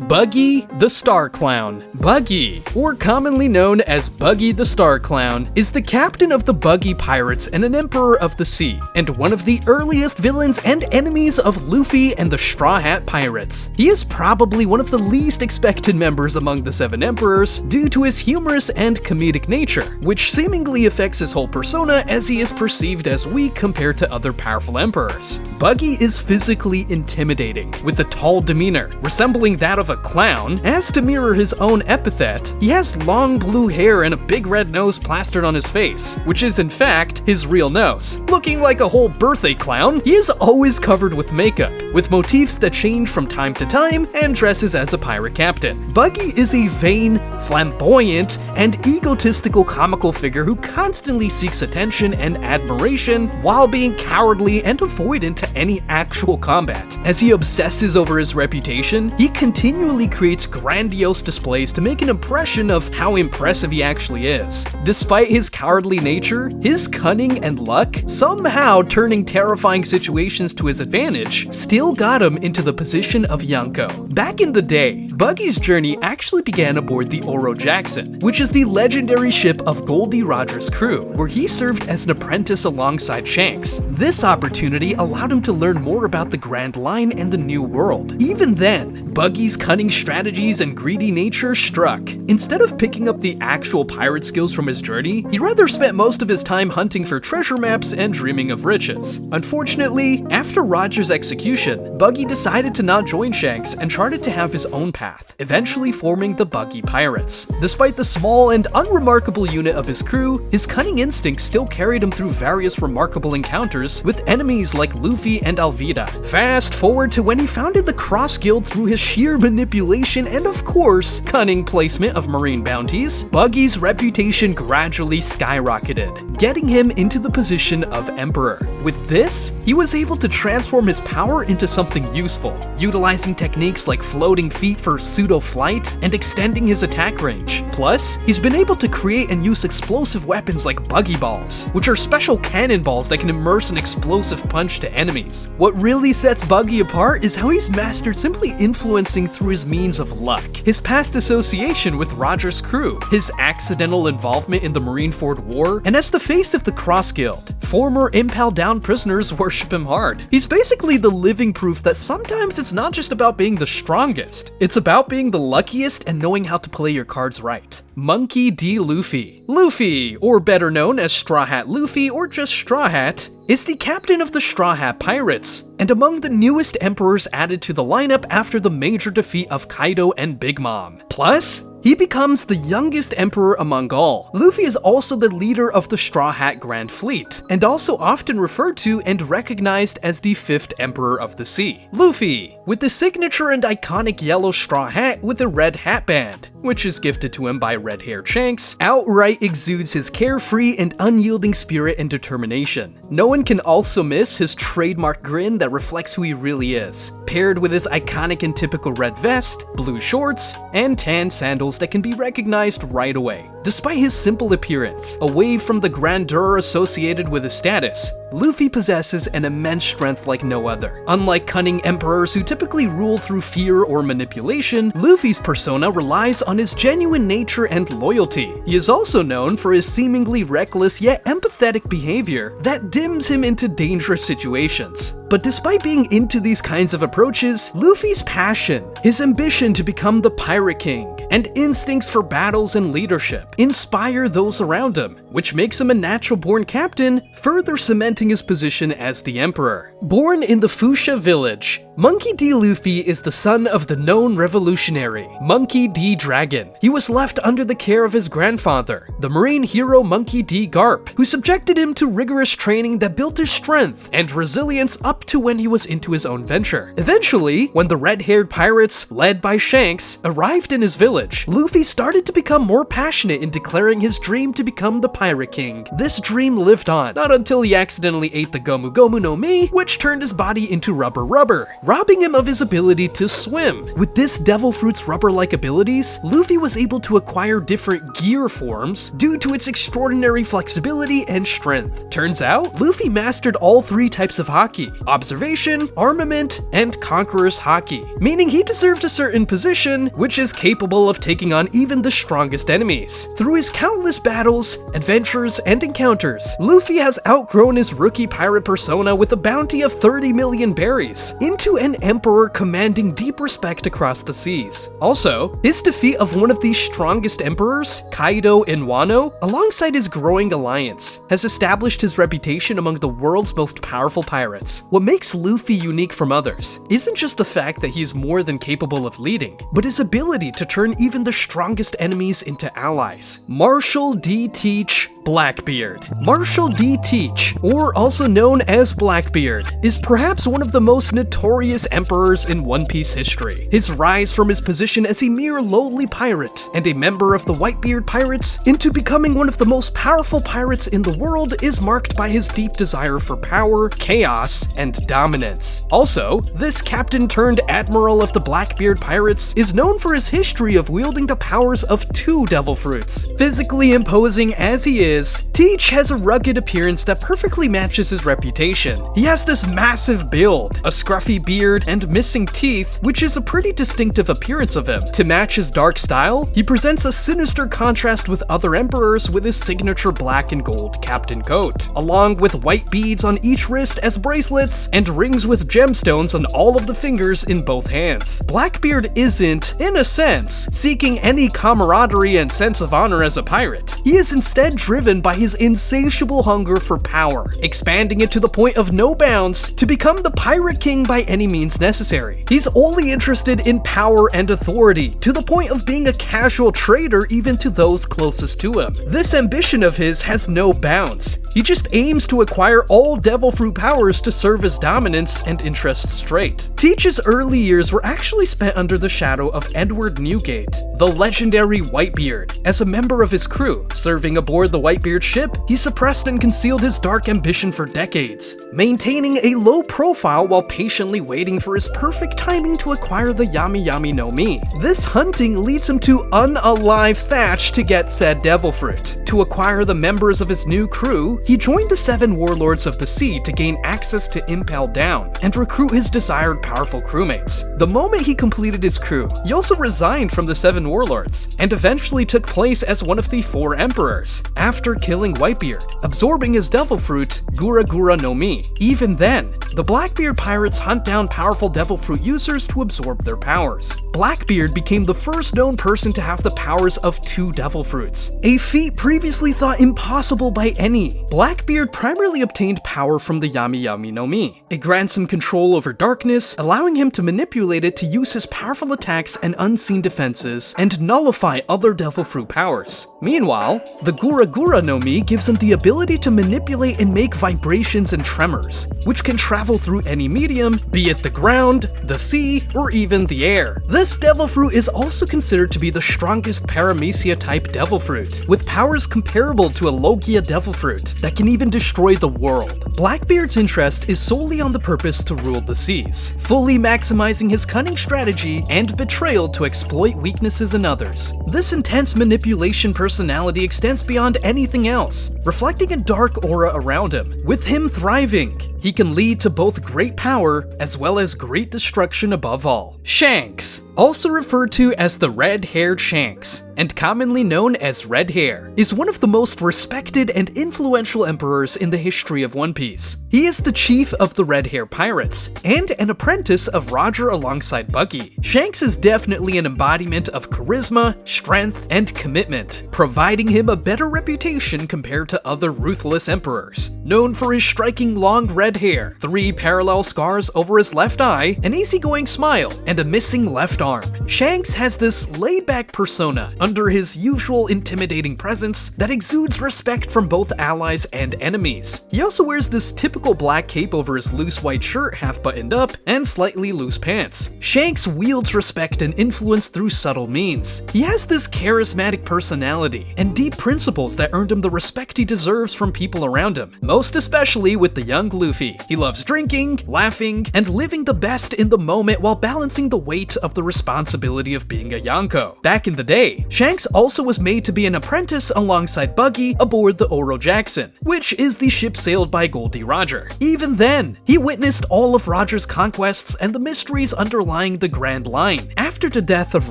Buggy the Star Clown. Buggy, or commonly known as Buggy the Star Clown, is the captain of the Buggy Pirates and an emperor of the sea, and one of the earliest villains and enemies of Luffy and the Straw Hat Pirates. He is probably one of the least expected members among the Seven Emperors due to his humorous and comedic nature, which seemingly affects his whole persona as he is perceived as weak compared to other powerful emperors. Buggy is physically intimidating, with a tall demeanor, resembling that of a clown. As to mirror his own epithet, he has long blue hair and a big red nose plastered on his face, which is in fact his real nose. Looking like a whole birthday clown, he is always covered with makeup, with motifs that change from time to time, and dresses as a pirate captain. Buggy is a vain, flamboyant, and egotistical comical figure who constantly seeks attention and admiration while being cowardly and avoidant to any actual combat. As he obsesses over his reputation, he continually creates grandiose displays to make an impression of how impressive he actually is. Despite his cowardly nature, his cunning and luck, somehow turning terrifying situations to his advantage, still got him into the position of Yonko. Back in the day, Buggy's journey actually began aboard the Oro Jackson, which is the legendary ship of Gol D Roger's crew, where he served as an apprentice alongside Shanks. This opportunity allowed him to learn more about the Grand Line and the New World. Even then, Buggy's cunning strategies and greedy nature struck. Instead of picking up the actual pirate skills from his journey, he rather spent most of his time hunting for treasure maps and dreaming of riches. Unfortunately, after Roger's execution, Buggy decided to not join Shanks and charted to have his own path, eventually forming the Buggy Pirates. Despite the small and unremarkable unit of his crew, his cunning instincts still carried him through various remarkable encounters with enemies like Luffy and Alvida. Fast forward to when he founded the Cross Guild through his sheer manipulation and, of course, cunning placement of marine bounties. Buggy's reputation gradually skyrocketed, getting him into the position of Emperor. With this, he was able to transform his power into something useful, utilizing techniques like floating feet for pseudo-flight and extending his attack range. Plus, he's been able to create and use explosive weapons like Buggy Balls, which are special cannonballs that can immerse an explosive punch to enemies. What really sets Buggy apart is how he's mastered simply influencing through his means of luck, his past association with Roger's crew, his accidental involvement in the Marineford War, and as the face of the Cross Guild, former impaled down prisoners worship him hard. He's basically the living proof that sometimes it's not just about being the strongest, it's about being the luckiest and knowing how to play your cards right. Monkey D. Luffy. Luffy, or better known as Straw Hat Luffy or just Straw Hat, is the captain of the Straw Hat Pirates, and among the newest emperors added to the lineup after the major defeat of Kaido and Big Mom. Plus, he becomes the youngest emperor among all. Luffy is also the leader of the Straw Hat Grand Fleet, and also often referred to and recognized as the 5th Emperor of the Sea. Luffy, with the signature and iconic yellow straw hat with a red hat band, which is gifted to him by red-haired Shanks, outright exudes his carefree and unyielding spirit and determination. No one can also miss his trademark grin that reflects who he really is, paired with his iconic and typical red vest, blue shorts, and tan sandals that can be recognized right away. Despite his simple appearance, away from the grandeur associated with his status, Luffy possesses an immense strength like no other. Unlike cunning emperors who typically rule through fear or manipulation, Luffy's persona relies on his genuine nature and loyalty. He is also known for his seemingly reckless yet empathetic behavior that dims him into dangerous situations. But despite being into these kinds of approaches, Luffy's passion, his ambition to become the Pirate King, and instincts for battles and leadership inspire those around him, which makes him a natural-born captain, further cementing his position as the Emperor. Born in the Fuchsia village, Monkey D. Luffy is the son of the known revolutionary, Monkey D. Dragon. He was left under the care of his grandfather, the marine hero Monkey D. Garp, who subjected him to rigorous training that built his strength and resilience up to when he was into his own venture. Eventually, when the red-haired pirates, led by Shanks, arrived in his village, Luffy started to become more passionate in declaring his dream to become the Pirate King. This dream lived on, not until he accidentally ate the Gomu Gomu no Mi, which Teach turned his body into rubber, robbing him of his ability to swim. With this devil fruit's rubber-like abilities, Luffy was able to acquire different gear forms due to its extraordinary flexibility and strength. Turns out, Luffy mastered all 3 types of Haki: observation, armament, and conqueror's Haki, meaning he deserved a certain position, which is capable of taking on even the strongest enemies. Through his countless battles, adventures, and encounters, Luffy has outgrown his rookie pirate persona with a bounty of 30 million berries, into an emperor commanding deep respect across the seas. Also, his defeat of one of the strongest emperors, Kaido in Wano, alongside his growing alliance, has established his reputation among the world's most powerful pirates. What makes Luffy unique from others isn't just the fact that he's more than capable of leading, but his ability to turn even the strongest enemies into allies. Marshal D. Teach Blackbeard. Marshal D. Teach, or also known as Blackbeard, is perhaps one of the most notorious emperors in One Piece history. His rise from his position as a mere lowly pirate and a member of the Whitebeard Pirates into becoming one of the most powerful pirates in the world is marked by his deep desire for power, chaos, and dominance. Also, this captain turned admiral of the Blackbeard Pirates is known for his history of wielding the powers of 2 devil fruits. Physically imposing as he is, Teach has a rugged appearance that perfectly matches his reputation. He has this massive build, a scruffy beard, and missing teeth, which is a pretty distinctive appearance of him. To match his dark style, he presents a sinister contrast with other emperors with his signature black and gold captain coat, along with white beads on each wrist as bracelets, and rings with gemstones on all of the fingers in both hands. Blackbeard isn't, in a sense, seeking any camaraderie and sense of honor as a pirate. He is instead driven by his insatiable hunger for power, expanding it to the point of no bounds to become the pirate king by any means necessary. He's only interested in power and authority, to the point of being a casual traitor even to those closest to him. This ambition of his has no bounds. He just aims to acquire all devil fruit powers to serve his dominance and interest straight. Teach's early years were actually spent under the shadow of Edward Newgate, the legendary Whitebeard. As a member of his crew, serving aboard the Whitebeard ship, he suppressed and concealed his dark ambition for decades, maintaining a low profile while patiently waiting for his perfect timing to acquire the Yami Yami no Mi. This hunting leads him to unalive Thatch to get said devil fruit. To acquire the members of his new crew, he joined the 7 warlords of the sea to gain access to Impel Down and recruit his desired powerful crewmates. The moment he completed his crew, he also resigned from the 7 warlords and eventually took place as one of the 4 emperors, after killing Whitebeard, absorbing his devil fruit, Gura Gura no Mi. Even then, the Blackbeard pirates hunt down powerful devil fruit users to absorb their powers. Blackbeard became the first known person to have the powers of 2 devil fruits, a feat previously thought impossible by any. Blackbeard primarily obtained power from the Yami Yami no Mi. It grants him control over darkness, allowing him to manipulate it to use his powerful attacks and unseen defenses and nullify other devil fruit powers. Meanwhile, the Gura Gura no Mi gives him the ability to manipulate and make vibrations and tremors, which can travel through any medium, be it the ground, the sea, or even the air. This devil fruit is also considered to be the strongest Paramecia type devil fruit, with powers comparable to a Logia devil fruit that can even destroy the world. Blackbeard's interest is solely on the purpose to rule the seas, fully maximizing his cunning strategy and betrayal to exploit weaknesses in others. This intense manipulation personality extends beyond anything else, reflecting a dark aura around him. With him thriving, he can lead to both great power as well as great destruction above all. Shanks, also referred to as the red-haired Shanks, and commonly known as Red Hair, is one of the most respected and influential emperors in the history of One Piece. He is the chief of the Red Hair Pirates, and an apprentice of Roger alongside Buggy. Shanks is definitely an embodiment of charisma, strength, and commitment, providing him a better reputation compared to other ruthless emperors. Known for his striking long red hair, 3 parallel scars over his left eye, an easygoing smile, and a missing left arm. Shanks has this laid-back persona under his usual intimidating presence that exudes respect from both allies and enemies. He also wears this typical black cape over his loose white shirt half buttoned up and slightly loose pants. Shanks wields respect and influence through subtle means. He has this charismatic personality and deep principles that earned him the respect he deserves from people around him, most especially with the young Luffy. He loves drinking, laughing, and living the best in the moment while balancing the weight of the responsibility of being a Yonko. Back in the day, Shanks also was made to be an apprentice alongside Buggy aboard the Oro Jackson, which is the ship sailed by Gol D Roger. Even then, he witnessed all of Roger's conquests and the mysteries underlying the Grand Line. After the death of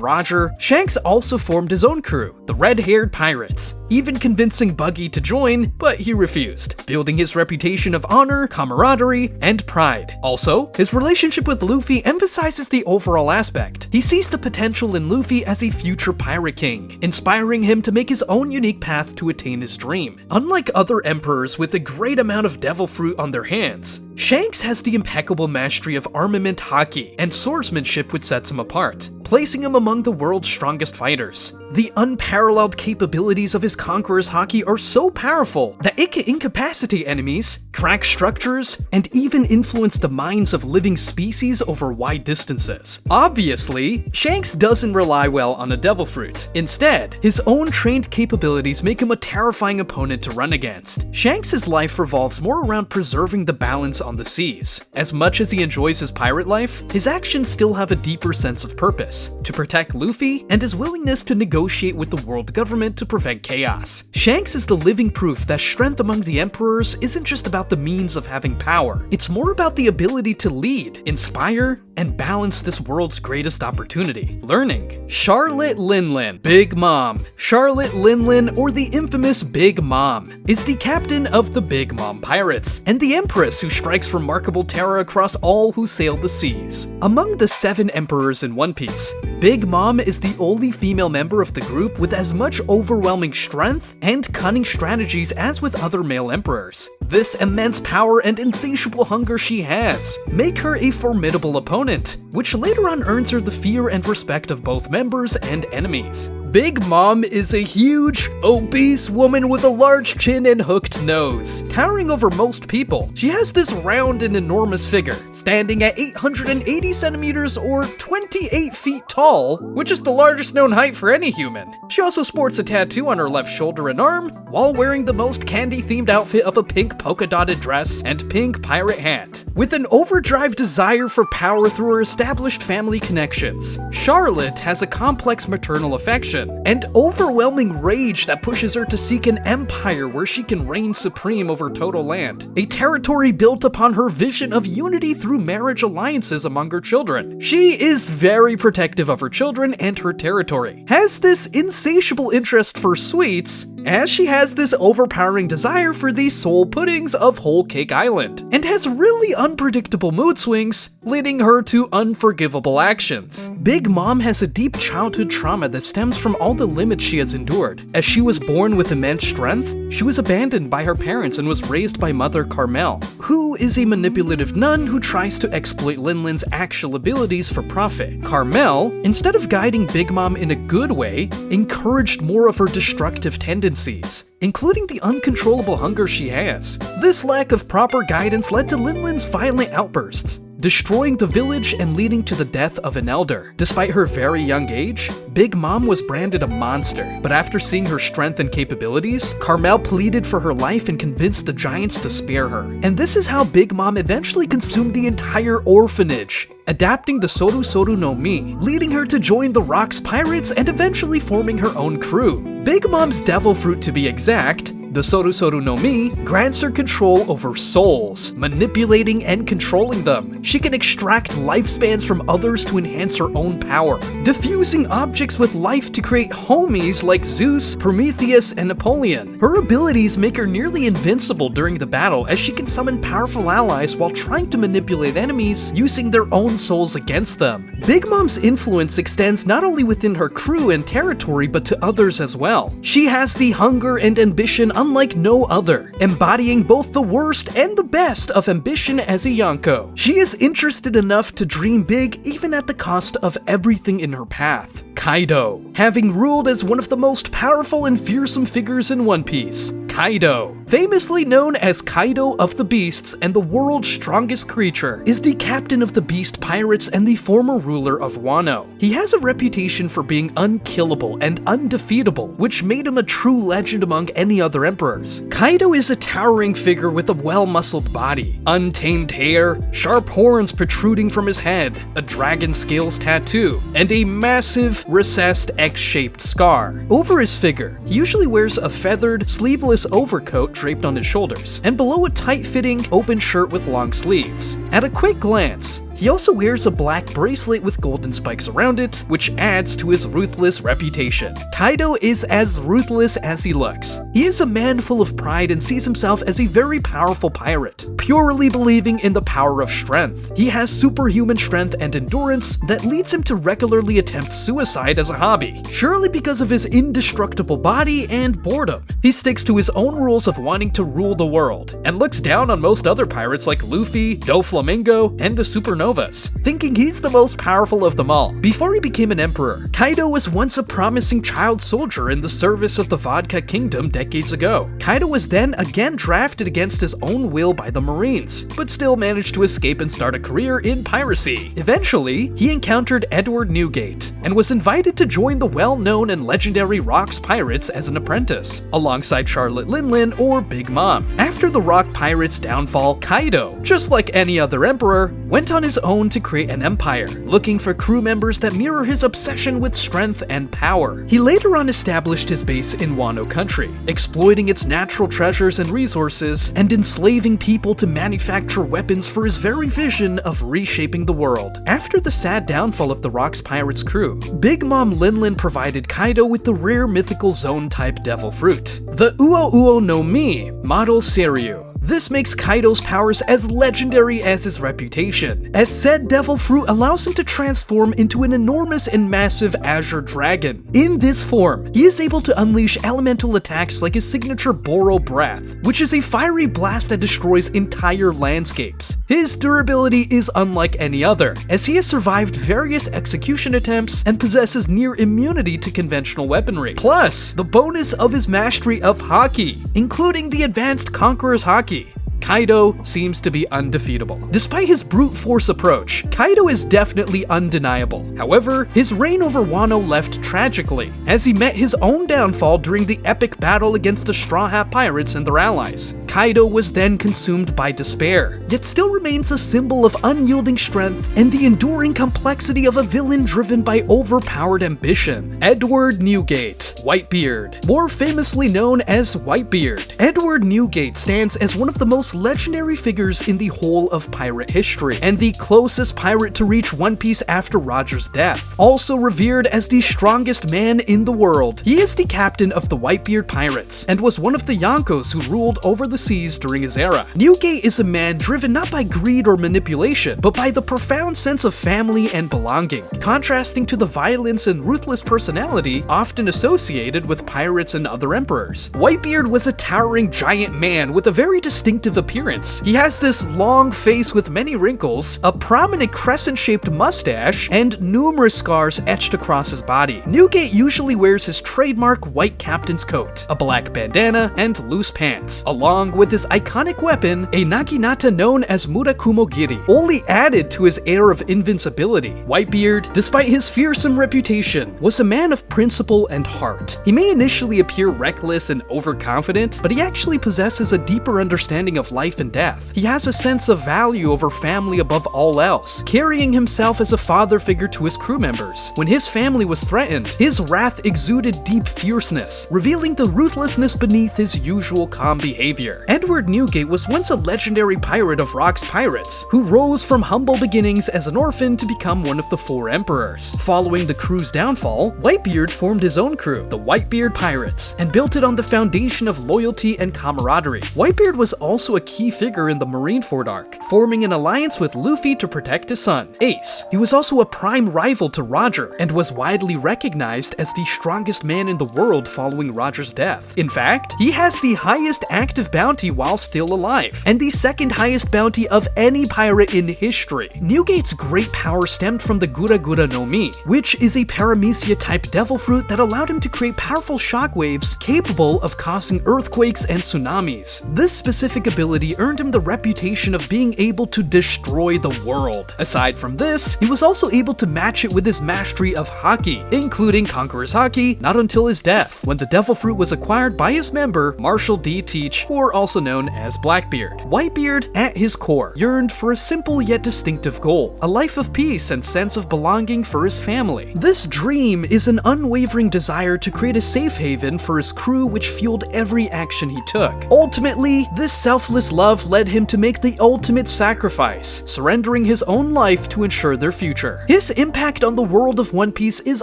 Roger, Shanks also formed his own crew, the Red-Haired Pirates, even convincing Buggy to join, but he refused, building his reputation of honor, camaraderie, and pride. Also, his relationship with Luffy emphasizes the overall aspect. He sees the potential in Luffy as a future pirate king, inspiring him to make his own unique path to attain his dream. Unlike other emperors with a great amount of devil fruit on their hands, Shanks has the impeccable mastery of armament Haki and swordsmanship which sets him apart, placing him among the world's strongest fighters. The unparalleled capabilities of his conqueror's Haki are so powerful that it can incapacitate enemies, crack structures, and even influence the minds of living species over wide distances. Obviously, Shanks doesn't rely well on a devil fruit. Instead, his own trained capabilities make him a terrifying opponent to run against. Shanks' life revolves more around preserving the balance on the seas. As much as he enjoys his pirate life, his actions still have a deeper sense of purpose: to protect Luffy and his willingness to negotiate with the world government to prevent chaos. Shanks is the living proof that strength among the emperors isn't just about the means of having power. It's more about the ability to lead, inspire, and balance this world's greatest opportunity: learning. Charlotte Linlin, Big Mom. Charlotte Linlin, or the infamous Big Mom, is the captain of the Big Mom Pirates, and the empress who strikes remarkable terror across all who sail the seas. Among the 7 emperors in One Piece, Big Mom is the only female member of the group with as much overwhelming strength and cunning strategies as with other male emperors. This immense power and insatiable hunger she has make her a formidable opponent, which later on earns her the fear and respect of both members and enemies. Big Mom is a huge, obese woman with a large chin and hooked nose, towering over most people. She has this round and enormous figure, standing at 880 centimeters or 28 feet tall, which is the largest known height for any human. She also sports a tattoo on her left shoulder and arm, while wearing the most candy-themed outfit of a pink polka-dotted dress and pink pirate hat. With an overdrive desire for power through her established family connections, Charlotte has a complex maternal affection and overwhelming rage that pushes her to seek an empire where she can reign supreme over Totto Land, a territory built upon her vision of unity through marriage alliances among her children. She is very protective of her children and her territory, has this insatiable interest for sweets, as she has this overpowering desire for the soul puddings of Whole Cake Island, and has really unpredictable mood swings, leading her to unforgivable actions. Big Mom has a deep childhood trauma that stems from all the limits she has endured. As she was born with immense strength, she was abandoned by her parents and was raised by Mother Carmel, who is a manipulative nun who tries to exploit Linlin's actual abilities for profit. Carmel, instead of guiding Big Mom in a good way, encouraged more of her destructive tendencies, including the uncontrollable hunger she has. This lack of proper guidance led to Linlin's violent outbursts, destroying the village and leading to the death of an elder. Despite her very young age, Big Mom was branded a monster, but after seeing her strength and capabilities, Carmel pleaded for her life and convinced the giants to spare her. And this is how Big Mom eventually consumed the entire orphanage, adapting the Soru Soru no Mi, leading her to join the Rocks Pirates and eventually forming her own crew. Big Mom's devil fruit, to be exact, the Soru Soru no Mi, grants her control over souls, manipulating and controlling them. She can extract lifespans from others to enhance her own power, diffusing objects with life to create homies like Zeus, Prometheus, and Napoleon. Her abilities make her nearly invincible during the battle, as she can summon powerful allies while trying to manipulate enemies using their own souls against them. Big Mom's influence extends not only within her crew and territory, but to others as well. She has the hunger and ambition unlike no other, embodying both the worst and the best of ambition as a Yonko. She is interested enough to dream big even at the cost of everything in her path. Kaido, having ruled as one of the most powerful and fearsome figures in One Piece. Kaido, famously known as Kaido of the Beasts and the world's strongest creature, is the captain of the Beast Pirates and the former ruler of Wano. He has a reputation for being unkillable and undefeatable, which made him a true legend among any other emperors. Kaido is a towering figure with a well-muscled body, untamed hair, sharp horns protruding from his head, a dragon scales tattoo, and a massive, recessed X-shaped scar. Over his figure, he usually wears a feathered, sleeveless overcoat draped on his shoulders, and below a tight-fitting, open shirt with long sleeves. At a quick glance, he also wears a black bracelet with golden spikes around it, which adds to his ruthless reputation. Kaido is as ruthless as he looks. He is a man full of pride and sees himself as a very powerful pirate, purely believing in the power of strength. He has superhuman strength and endurance that leads him to regularly attempt suicide as a hobby, surely because of his indestructible body and boredom. He sticks to his own rules of wanting to rule the world, and looks down on most other pirates like Luffy, Doflamingo, and the Supernovas, thinking he's the most powerful of them all. Before he became an emperor, Kaido was once a promising child soldier in the service of the Vodka Kingdom decades ago. Kaido was then again drafted against his own will by the Marines, but still managed to escape and start a career in piracy. Eventually, he encountered Edward Newgate, and was invited to join the well-known and legendary Rocks Pirates as an apprentice, alongside Charlotte Linlin or Big Mom. After the Rock Pirates' downfall, Kaido, just like any other emperor, went on his own to create an empire, looking for crew members that mirror his obsession with strength and power. He later on established his base in Wano country, exploiting its natural treasures and resources, and enslaving people to manufacture weapons for his very vision of reshaping the world. After the sad downfall of the Rocks Pirates crew, Big Mom Linlin provided Kaido with the rare mythical zone-type devil fruit, the Uo Uo no Mi model Seiryu. This makes Kaido's powers as legendary as his reputation, as said devil fruit allows him to transform into an enormous and massive azure dragon. In this form, he is able to unleash elemental attacks like his signature Boro Breath, which is a fiery blast that destroys entire landscapes. His durability is unlike any other, as he has survived various execution attempts and possesses near immunity to conventional weaponry. Plus, the bonus of his mastery of Haki, including the advanced Conqueror's Haki. Kaido seems to be undefeatable. Despite his brute force approach, Kaido is definitely undeniable. However, his reign over Wano left tragically, as he met his own downfall during the epic battle against the Straw Hat Pirates and their allies. Kaido was then consumed by despair, yet still remains a symbol of unyielding strength and the enduring complexity of a villain driven by overpowered ambition. Edward Newgate, Whitebeard, more famously known as Whitebeard. Edward Newgate stands as one of the most legendary figures in the whole of pirate history, and the closest pirate to reach One Piece after Roger's death. Also revered as the strongest man in the world, he is the captain of the Whitebeard Pirates, and was one of the Yonkos who ruled over the seas during his era. Newgate is a man driven not by greed or manipulation, but by the profound sense of family and belonging, contrasting to the violence and ruthless personality often associated with pirates and other emperors. Whitebeard was a towering giant man with a very distinctive appearance. He has this long face with many wrinkles, a prominent crescent-shaped mustache, and numerous scars etched across his body. Newgate usually wears his trademark white captain's coat, a black bandana, and loose pants, along with his iconic weapon, a naginata known as Murakumo Giri, only added to his air of invincibility. Whitebeard, despite his fearsome reputation, was a man of principle and heart. He may initially appear reckless and overconfident, but he actually possesses a deeper understanding of life and death. He has a sense of value over family above all else, carrying himself as a father figure to his crew members. When his family was threatened, his wrath exuded deep fierceness, revealing the ruthlessness beneath his usual calm behavior. Edward Newgate was once a legendary pirate of Rocks Pirates, who rose from humble beginnings as an orphan to become one of the 4 emperors. Following the crew's downfall, Whitebeard formed his own crew, the Whitebeard Pirates, and built it on the foundation of loyalty and camaraderie. Whitebeard was also also a key figure in the Marineford arc, forming an alliance with Luffy to protect his son, Ace. He was also a prime rival to Roger, and was widely recognized as the strongest man in the world following Roger's death. In fact, he has the highest active bounty while still alive, and the second highest bounty of any pirate in history. Newgate's great power stemmed from the Gura Gura no Mi, which is a paramecia-type devil fruit that allowed him to create powerful shockwaves capable of causing earthquakes and tsunamis. This specific ability earned him the reputation of being able to destroy the world. Aside from this, he was also able to match it with his mastery of Haki, including Conqueror's Haki, not until his death, when the devil fruit was acquired by his member, Marshall D. Teach, or also known as Blackbeard. Whitebeard, at his core, yearned for a simple yet distinctive goal, a life of peace and sense of belonging for his family. This dream is an unwavering desire to create a safe haven for his crew, which fueled every action he took. Ultimately, this selfless love led him to make the ultimate sacrifice, surrendering his own life to ensure their future. His impact on the world of One Piece is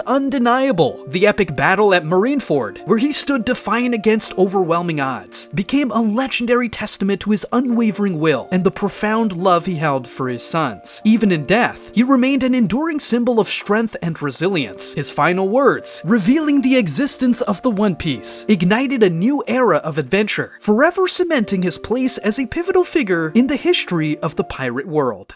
undeniable. The epic battle at Marineford, where he stood defiant against overwhelming odds, became a legendary testament to his unwavering will and the profound love he held for his sons. Even in death, he remained an enduring symbol of strength and resilience. His final words, revealing the existence of the One Piece, ignited a new era of adventure, forever cementing his place as a pivotal figure in the history of the pirate world.